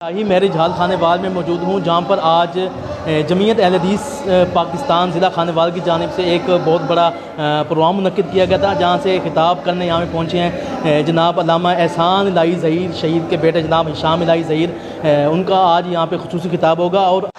ही marriage hall Khanewal में मौजूद हूँ, जहाँ पर आज जमीयत अहले हदीस पाकिस्तान ज़िला खानेवाल की जानिब से एक बहुत बड़ा प्रोग्राम मुनक्किद किया गया था, जहाँ से खिताब करने यहाँ पे पहुँचे हैं जनाब अल्लामा एहसान इलाही ज़हीर, शहीद के बेटे जनाब हिशाम इलाही ज़हीर। उनका आज यहाँ पे खुसूसी खिताब होगा। और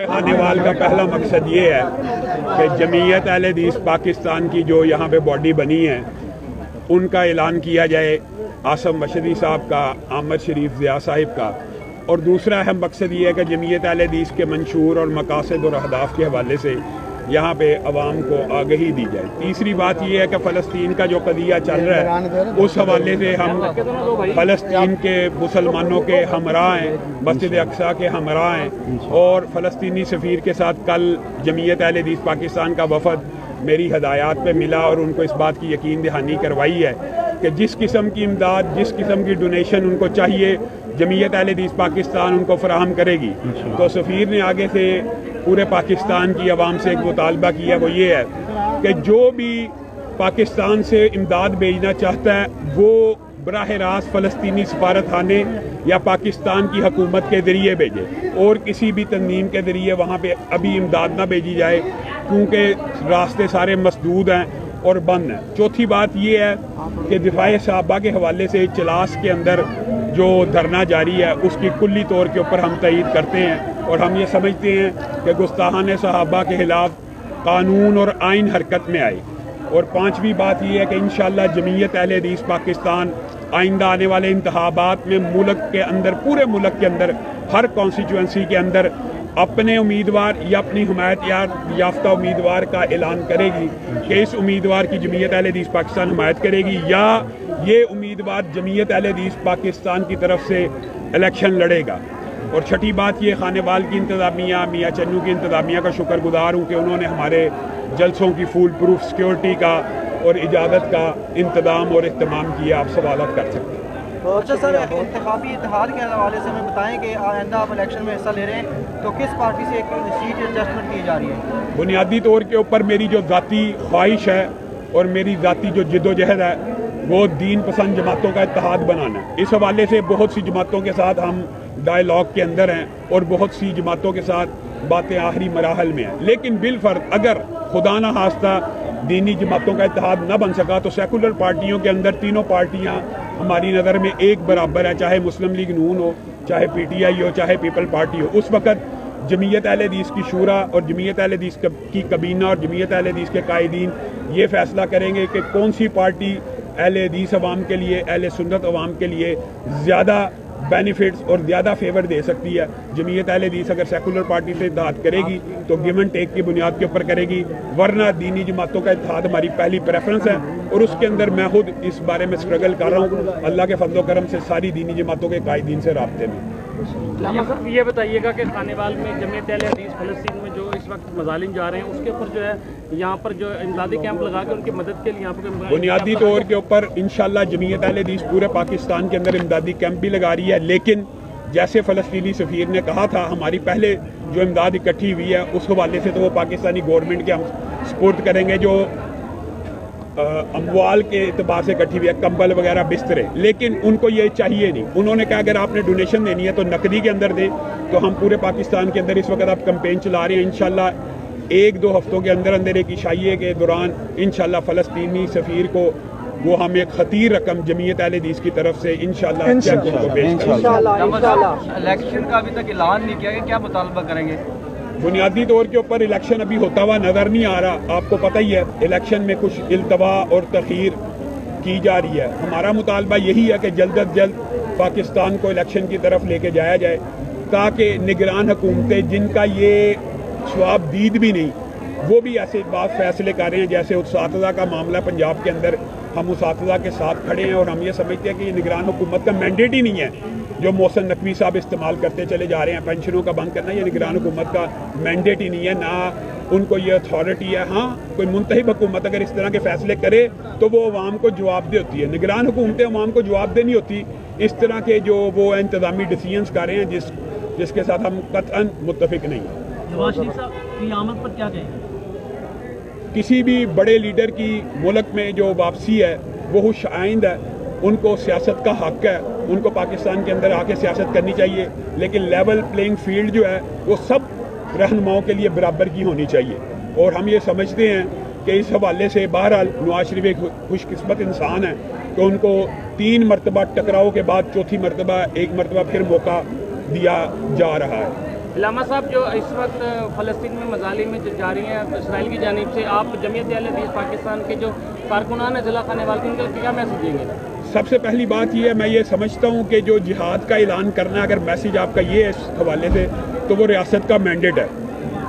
खानेवाल का पहला मकसद ये है कि जमीयत अहले हदीस पाकिस्तान की जो यहाँ पे बॉडी बनी है उनका ऐलान किया जाए, आसम मशदी साहब का, अहमद शरीफ ज़िया साहिब का। और दूसरा अहम मकसद ये है कि जमीयत अहले हदीस के मंशूर और मकासद और अहदाफ के हवाले से यहाँ पे अवाम को आगही दी जाए। तीसरी बात यह है कि फ़लस्तीन का जो कदिया चल रहा है उस हवाले से हम फ़लस्तीन के मुसलमानों के हमरा हैं, मस्जिद अक्सा के हमरा हैं। और फ़लस्तीनी सफ़ीर के साथ कल जमीयत अहले हदीस पाकिस्तान का वफ़द मेरी हदायत पे मिला और उनको इस बात की यकीन दहानी करवाई है कि जिस किस्म की इमदाद, जिस किस्म की डोनेशन उनको चाहिए जमीयत अहले हदीस पाकिस्तान उनको फराहम करेगी। तो सफ़ीर ने आगे से पूरे पाकिस्तान की आवाम से एक मुतालबा किया, वो ये है कि जो भी पाकिस्तान से इमदाद भेजना चाहता है वो बराह रास्त फ़लस्तीनी सफारत खाने या पाकिस्तान की हुकूमत के ज़रिए भेजे और किसी भी तंजीम के ज़रिए वहाँ पे अभी इमदाद ना भेजी जाए, क्योंकि रास्ते सारे मसदूद हैं और बंद हैं। चौथी बात ये है कि दिफाए सहाबा के हवाले से इजलास के अंदर जो धरना जारी है उसकी कुल्ली तौर के ऊपर हम तईद करते हैं और हम ये समझते हैं कि गुस्ताहान सहाबा के खिलाफ कानून और आइन हरकत में आए। और पांचवी बात यह है कि इंशाअल्लाह जमीयत अहले हदीस पाकिस्तान आइंदा आने वाले इंतखाबात में मुल्क के अंदर, पूरे मुल्क के अंदर, हर कॉन्स्टिट्यूंसी के अंदर अपने उम्मीदवार या अपनी हिमायत याफ्ता उम्मीदवार का ऐलान करेगी कि इस उम्मीदवार की जमीयत अहले हदीस पाकिस्तान हिमायत करेगी या ये उम्मीदवार जमीयत अहले हदीस पाकिस्तान की तरफ से इलेक्शन लड़ेगा। और छठी बात ये, खानेवाल की इंतज़ामिया, मियाँ चन्नू की इंतज़ामिया का शुक्रगुजार हूँ कि उन्होंने हमारे जलसों की फुल प्रूफ सिक्योरिटी का और इजाज़त का इंतज़ाम और इत्तमाम किया। आप सवालत कर सकते हैं। अच्छा सर, इंतखाबी इत्तेहाद के हवाले से हमें बताएं कि आइंदा आप इलेक्शन में हिस्सा ले रहे हैं तो किस पार्टी से एक सीट एडजस्टमेंट की जा रही है? बुनियादी तौर के ऊपर मेरी जो ज़ाती ख्वाहिश है और मेरी ज़ाती जो जिद्दोजहद है वो दीन पसंद जमातों का इत्तेहाद बनाना है। इस हवाले से बहुत सी जमातों के साथ हम डायलॉग के अंदर हैं और बहुत सी जमातों के साथ बातें आखिरी मराहल में हैं। लेकिन बिलफर्ज अगर खुदा न खास्ता दीनी जमातों का इत्तेहाद न बन सका तो सेकुलर पार्टियों के अंदर तीनों पार्टियां हमारी नज़र में एक बराबर है, चाहे मुस्लिम लीग नून हो, चाहे PTI हो, चाहे पीपल पार्टी हो। उस वक़्त जमीयत अहले हदीस की शूरा और जमीयत अहले हदीस की कबीना और जमीयत अहले हदीस के कायदीन ये फैसला करेंगे कि कौन सी पार्टी अहले हदीस अवाम के लिए, अहले सुन्नत अवाम के लिए ज़्यादा बेनिफिट्स और ज़्यादा फेवर दे सकती है। जमीयत अहले हदीस अगर सेकुलर पार्टी से इत्तेहाद करेगी तो गिव एंड टेक की बुनियाद के ऊपर करेगी, वरना दीनी जमातों का इत्तेहाद हमारी पहली प्रेफरेंस है और उसके अंदर मैं खुद इस बारे में स्ट्रगल कर रहा हूँ। अल्लाह के फजल करम से सारी दीनी जमातों के कायदीन से राब्ते में। ये बताइएगा कि खानेवाल में जमीयत अहले हदीस फ़लस्तीन में जो इस वक्त मजालिम जा रहे हैं उसके ऊपर जो है यहाँ पर जो इमदादी कैंप लगा के उनकी मदद के लिए यहाँ पर बुनियादी तौर के ऊपर इंशाल्लाह जमीयत अहले हदीस पूरे पाकिस्तान के अंदर इमदादी कैंप भी लगा रही है। लेकिन जैसे फ़लस्तीनी सफ़ीर ने कहा था, हमारी पहले जो इमदाद इकट्ठी हुई है उस हवाले से तो वो पाकिस्तानी गवर्नमेंट के हम सपोर्ट करेंगे जो अमवाल के एतबार से इकट्ठी हुई है, कंबल वगैरह, बिस्तरे। लेकिन उनको ये चाहिए नहीं। उन्होंने कहा अगर आपने डोनेशन देनी है तो नकदी के अंदर दे। तो हम पूरे पाकिस्तान के अंदर इस वक्त आप कैंपेन चला रहे हैं। इंशाल्लाह 1-2 हफ्तों के अंदर अंदर एक इशाइये के दौरान इंशाल्लाह फ़लस्तीनी सफ़ीर को वो हम एक खतीर रकम जमीयत अहले हदीस की तरफ से इंशाल्लाह चेक उनको पेश करेंगे। इलेक्शन का अभी तक ऐलान नहीं किया गया, क्या मुतालबा करेंगे? बुनियादी तौर के ऊपर इलेक्शन अभी होता हुआ नज़र नहीं आ रहा। आपको पता ही है इलेक्शन में कुछ इल्तवा और तखीर की जा रही है। हमारा मुतालबा यही है कि जल्द अज जल्द पाकिस्तान को इलेक्शन की तरफ लेके जाया जाए, ताकि निगरान हुकूमतें जिनका ये स्वाबदीद भी नहीं, वो भी ऐसे बात फैसले कर रहे हैं। जैसे उसातिज़ा का मामला पंजाब के अंदर, हम उसातिज़ा के साथ खड़े हैं और हम ये समझते हैं कि ये निगरान हुकूमत का मैंडेट ही नहीं है। जो मोहसिन नकवी साहब इस्तेमाल करते चले जा रहे हैं पेंशनों का बंद करना, ये निगरान हुकूमत का मैंडेट ही नहीं है, ना उनको ये अथॉरिटी है। हाँ, कोई मुंतहिब हुकूमत अगर इस तरह के फैसले करे तो वो अवाम को जवाबदेह होती है। निगरान हुकूमतें अवाम को जवाबदेह नहीं होती इस तरह के जो वो इंतजामी डिसीजंस कर रहे हैं जिसके साथ हम कतअन मुत्तफिक नहीं हैं। नवाज शरीफ साहब की आमद पर क्या कहें? किसी भी बड़े लीडर की मुल्क में जो वापसी है वो खुश आइंद है, उनको सियासत का हक है, उनको पाकिस्तान के अंदर आके सियासत करनी चाहिए, लेकिन लेवल प्लेइंग फील्ड जो है वो सब रहनुमाओं के लिए बराबर की होनी चाहिए। और हम ये समझते हैं कि इस हवाले से बहरहाल नवाज शरीफ एक खुशकिस्मत इंसान है कि उनको 3 मरतबा टकराव के बाद चौथी मरतबा एक मरतबा फिर मौका दिया जा रहा है। इलामा साहब, जो इस वक्त फ़लस्तीन में मजालिम में जो जारी हैं इसराइल की जानिब से, आप जमीयत अहले हदीस पाकिस्तान के जो कारकुनान हैं ज़िला खाने वाले, उनके क्या मैसेज देंगे? सबसे पहली बात यह है, मैं ये समझता हूँ कि जो जिहाद का ऐलान करना, अगर मैसेज आपका ये है इस हवाले से, तो वो रियासत का मैंडेट है।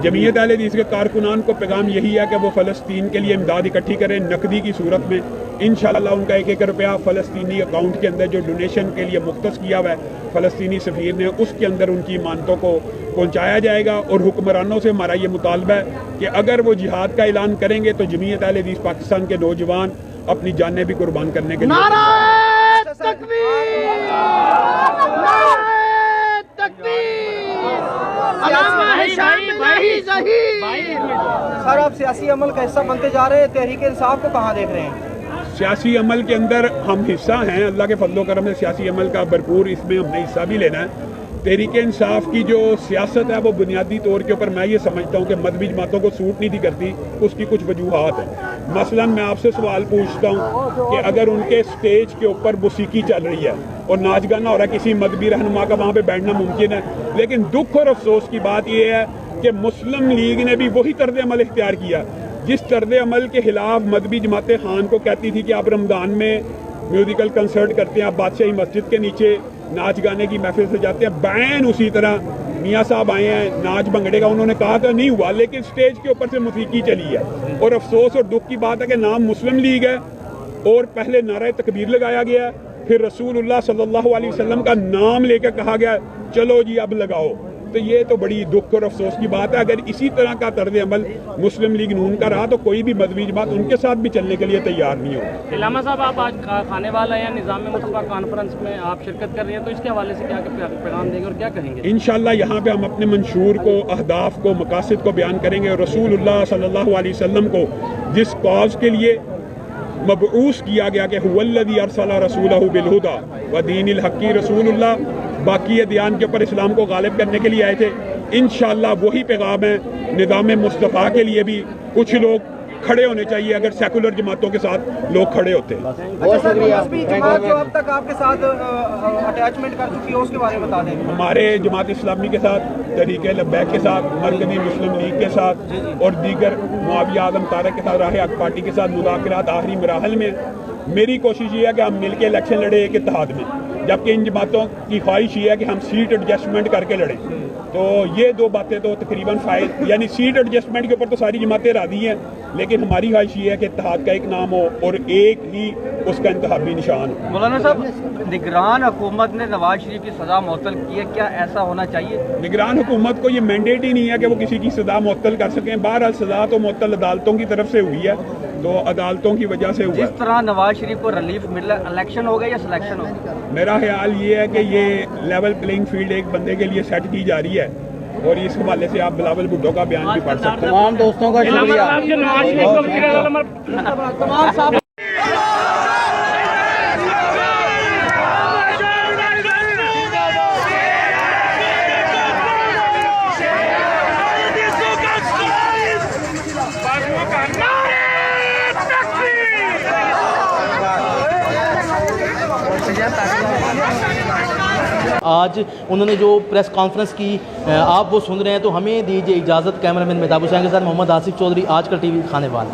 जमीयत अहले हदीस के कारकुनान को पैगाम यही है कि वो फ़लस्तीन के लिए इमदाद इकट्ठी करें नकदी की सूरत में। इंशाअल्लाह उनका 1-1 रुपया फ़लस्तीनी अकाउंट के अंदर जो डोनेशन के लिए मुख्तस किया हुआ है फ़लस्तीनी सफ़ीर ने, उसके अंदर उनकी मानतों को पहुँचाया जाएगा। और हुक्मरानों से हमारा ये मुतालबा है कि अगर वो जिहाद का ऐलान करेंगे तो जमीयत अहले हदीस पाकिस्तान के नौजवान अपनी जानें भी कुर्बान करने के लिए सर, आप सियासी अमल का हिस्सा बनते जा रहे हैं, तहरीक इंसाफ को कहाँ देख रहे हैं? सियासी अमल के अंदर हम हिस्सा हैं, अल्लाह के फजलो करम से सियासी अमल का भरपूर इसमें हमने हिस्सा भी लेना है। तहरीक इंसाफ की जो सियासत है वो बुनियादी तौर के ऊपर मैं ये समझता हूँ कि मजहबी जमातों को सूट नहीं थी करती। उसकी कुछ वजूहात हैं। मसलन मैं आपसे सवाल पूछता हूँ कि अगर उनके स्टेज के ऊपर मौसीकी चल रही है और नाच गाना हो रहा है, किसी मजहबी रहनुमा का वहाँ पे बैठना मुमकिन है, लेकिन दुख और अफसोस की बात यह है कि मुस्लिम लीग ने भी वही तर्ज अमल इख्तियार किया जिस तर्ज अमल के खिलाफ मजहबी जमातें खान को कहती थी कि आप रमज़ान में म्यूजिकल कंसर्ट करते हैं, आप बादशाही मस्जिद के नीचे नाच गाने की महफिल से जाते हैं। बैन उसी तरह मियाँ साहब आए हैं नाच भंगड़े का, उन्होंने कहा था नहीं हुआ, लेकिन स्टेज के ऊपर से मौसीकी चली है। और अफसोस और दुख की बात है कि नाम मुस्लिम लीग है और पहले नारा तकबीर लगाया गया, फिर रसूलुल्लाह सल्लल्लाहु अलैहि वसल्लम का नाम लेकर कहा गया चलो जी अब लगाओ। तो ये तो बड़ी दुख और अफसोस की बात है। अगर इसी तरह का तर्ज अमल मुस्लिम लीग नून का रहा तो कोई भी मजहबी जमात उनके साथ भी चलने के लिए तैयार नहीं होगा। इलामा साहब, आप आज खाने वाला या निज़ाम मुस्तफ़ा कॉन्फ्रेंस में आप शिरकत कर रहे हैं, तो इसके हवाले से क्या पैगाम देंगे और क्या कहेंगे? इंशाअल्लाह यहाँ पे हम अपने मंशूर को, अहदाफ को, मकासद को बयान करेंगे और रसूलुल्लाह सल्लल्लाहु अलैहि वसल्लम को जिस कॉज के लिए मबऊस किया गया कि हुवल्लज़ी अरसला रसूलहु बिलहुदा व दीनिल हक़्क़ि, रसूलुल्लाह बाकी अदियान के ऊपर इस्लाम को गालिब करने के लिए आए थे। इंशाअल्लाह वही पैगाम है। निज़ाम मुस्तफ़ा के लिए भी कुछ लोग खड़े होने चाहिए अगर सेकुलर जमातों के साथ लोग खड़े होते हैं। जो अब तक आपके साथ अटैचमेंट कर चुकी है उसके बारे में बता दें। हमारे जमात इस्लामी के साथ, तहरीक लब्बैक के साथ, मरकज़ी मुस्लिम लीग के साथ और दीगर मुआविया आज़म तारक के साथ, राह हक़ पार्टी के साथ मुज़ाकरात आखिरी मराहल में। मेरी कोशिश ये है कि हम मिल के इलेक्शन लड़े एक इत्तेहाद में, जबकि इन जमातों की ख्वाहिश ये है कि हम सीट एडजस्टमेंट करके लड़ें। तो ये दो बातें तो तकरीबन यानी सीट एडजस्टमेंट के ऊपर तो सारी जमातें राज़ी हैं, लेकिन हमारी ख्वाहिश ये है कि इत्तेहाद का एक नाम हो और एक ही उसका इंतखाबी निशान हो। मौलाना साहब, निगरान हुकूमत ने नवाज शरीफ की सज़ा मुअत्तल की है, क्या ऐसा होना चाहिए? निगरान हुकूमत को ये मैंडेट ही नहीं है कि वो किसी की सज़ा मुअत्तल कर सकें। बहरहाल सज़ा तो मुअत्तल अदालतों की तरफ से हुई है, तो अदालतों की वजह से हुआ। जिस तरह नवाज शरीफ को रिलीफ मिला, इलेक्शन हो गया या सिलेक्शन हो गया? मेरा ख्याल ये है कि ये लेवल प्लेइंग फील्ड एक बंदे के लिए सेट की जा रही है और इस हवाले से आप बिलावल भुट्टो का बयान भी पढ़ सकते हैं। तमाम दोस्तों का शुक्रिया। आज उन्होंने जो प्रेस कॉन्फ्रेंस की आप वो सुन रहे हैं। तो हमें दीजिए इजाज़त। कैमरामैन मेहताब हुसैन के साथ मोहम्मद आसिफ चौधरी, आजकल TV खानेवाल।